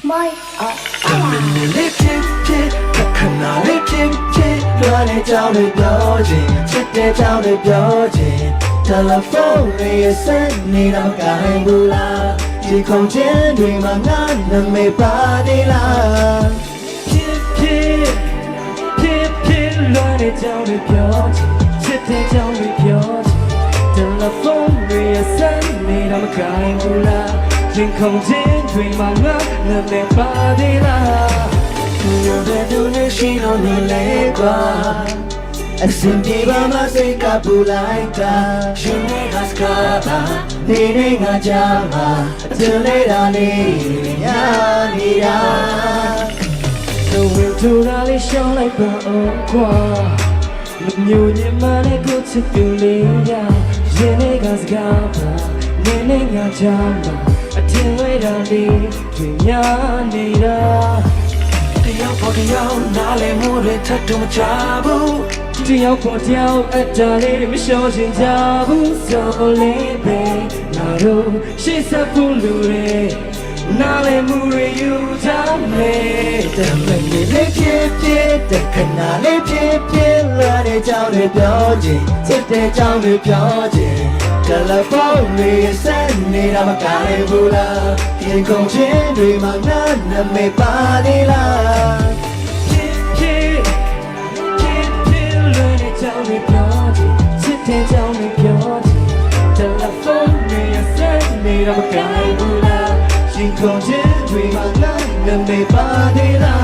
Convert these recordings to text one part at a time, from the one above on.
My တမင်လေးဖြစ်ဖြစ်ခဏလေးဖြစ်ဖြစ်လွှမ်းနေကြောင်းတွေပြောခြင်းချစ်တဲ့ကြောင်းတွေပြောခြင်းတယ်လီဖုန်းရဲ့စက်နေတော့ကိုင်းဘူးလားဒီခုံချင်းတွေမှာငါနာမည်ပါသေးလားဖြစ်ဖြစ်ဖြစ်ဖြစ်လွှမ်းနေကြောင်းတွေပြောခြင်းချစ်တဲ့ကြောင်းတွေပြောခြင်းတယ်လီဖုန်းရဲ့စက်နေတော့ကိုင်းဘူးလားရင်ခုန်ခြင်းတွေမှာငါနာမည်ပါသေးလားyou're the donation on the legua asin diva ma se kapulaika shine gaskaba nene nga jama tele da le nya ni da the winter ali show like ba on kwa nyu nyi ma le ko chit tu le ya shine gaskaba nene nga jama tele da le nya ni daတယောက်ပေါ်တယောက်နားလည်မှုတွေထပ်တူမချဘူးတယောက်ပေါ်တယောက်အတားလေးတွေမလျှော့ချင်ကြဘူးဆိုလေးပဲငါတို့ရှေ့ဆက်ဖို့လူတွေနားလည်မှုတွေယူကြမယ်တမန်လေးဖြစ်ဖြစ်တခဏလေးဖြစ်ဖြစ်လာတဲ့ကြောင်းတွေပြောခြင်းချစ်တဲ့ကြောင်းတွေပြောခြင်းတယ်လီဖုန်းရဲ့စက်နေတာမကိုင်းဘူးလားဒီကုန်ချင်းတွေမှာငါနာမည်ပါသေးလားဖြစ်ဖြစ်ဖြစ်ဖြစ်လွယ်တဲ့ကြောင်းတွေပြောခြင်းချစ်တဲ့ကြောင်းတွေပြောခြင်းတယ်လီဖုန်းရဲ့စက်နေတာမကိုင်းဘူးလားဒီကုန်ချင်းတွေမှာငါနာမည်ပါသေးလား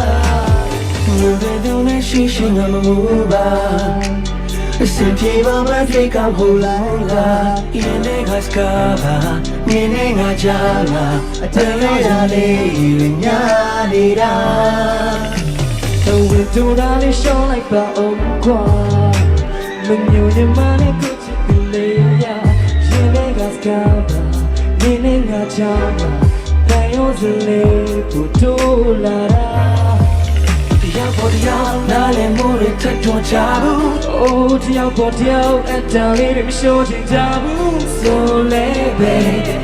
လူတွေနဲ့ရှိရှိငါမမူပါSin piva ma fika bulanga Ine gaskaba Nene nga jala Atele dale Irinya nira The window dale show like ba omkwa Menyo ni mane kuchi kuleya Ine gaskaba Nene nga jala Tayo zile Puto laraတယောက်ပေါ်တယောက်နားလည်မှုတွေထပ်ထွန်းကြဘူးအိုးတယောက်ပေါ်တယောက်အတန်လေးတွေမလျှော့ချင်ကြဘူးဆိုလဲပဲ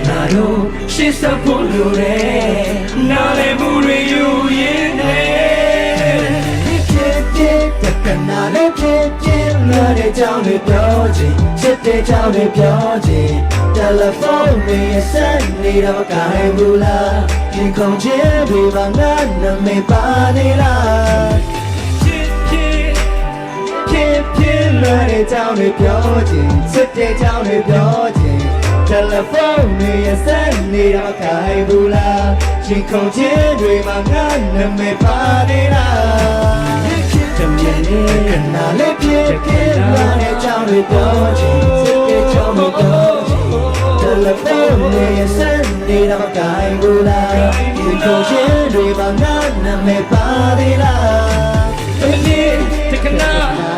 ငါတို့ရှေ့ဆက်ဖို့လိုတယ်နားလည်မှုတွေယူရင်းနဲ့ဖြစ်ဖြစ်တကနာလေးဖြစ်ဖြစ်လာတဲ့ကြောင်းတွေပြောခြင်းချစ်တဲ့ကြောင်းတွေပြောခြင်းတယ်လီဖုန်းရဲ့စက်နေတော့ကိုင်းဘူးလားဒီခုံချင်းတွေမှာငါနာမည်ပါနေလားဖြစ်ဖြစ်လွယ်တဲ့ကြောင်းတွေပြောခြင်းချစ်တဲ့ကြောင်းတွေပြောခြင်းတယ်လီဖုန်းရဲ့စက်နေတော့ကိုင်းဘူးလားဒီခုံချင်းတွေမှာငါနာမည်ပါနေလားတမန်လေးကနာလေးဖြစ်ဖြစ်လွယ်တဲ့ကြောင်းတွေပြောခြင်းချစ်တဲ့ကြောင်းတွေပြောခြင်းတယ်လီဖုန်းရဲ့စက်နေတော့ကိုင်းဘူးလားဒီခုံချင်းတွေမှာငါနာမည်ပါသေးလားတမန်လေးတကနာ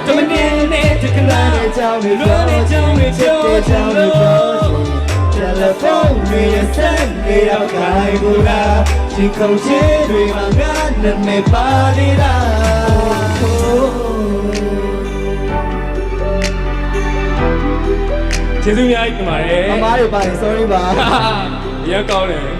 တမန်လေးတကနာတဲ့ကြောင်းတွေပြောတဲ့ကြောင်းတွေပြောတဲ့ကြောင်းတွေပြောတယ်လီဖုန်းရဲ့စက်နေတော့ကိုင်းဘူးလားဒီခုံချင်းတွေမှာငါနာမည်ပါသေးလားကျေးဇူးအများကြီးတင်ပါတယ်အမားတွေပါတယ် sorry ပါရက်ကောင်းတယ်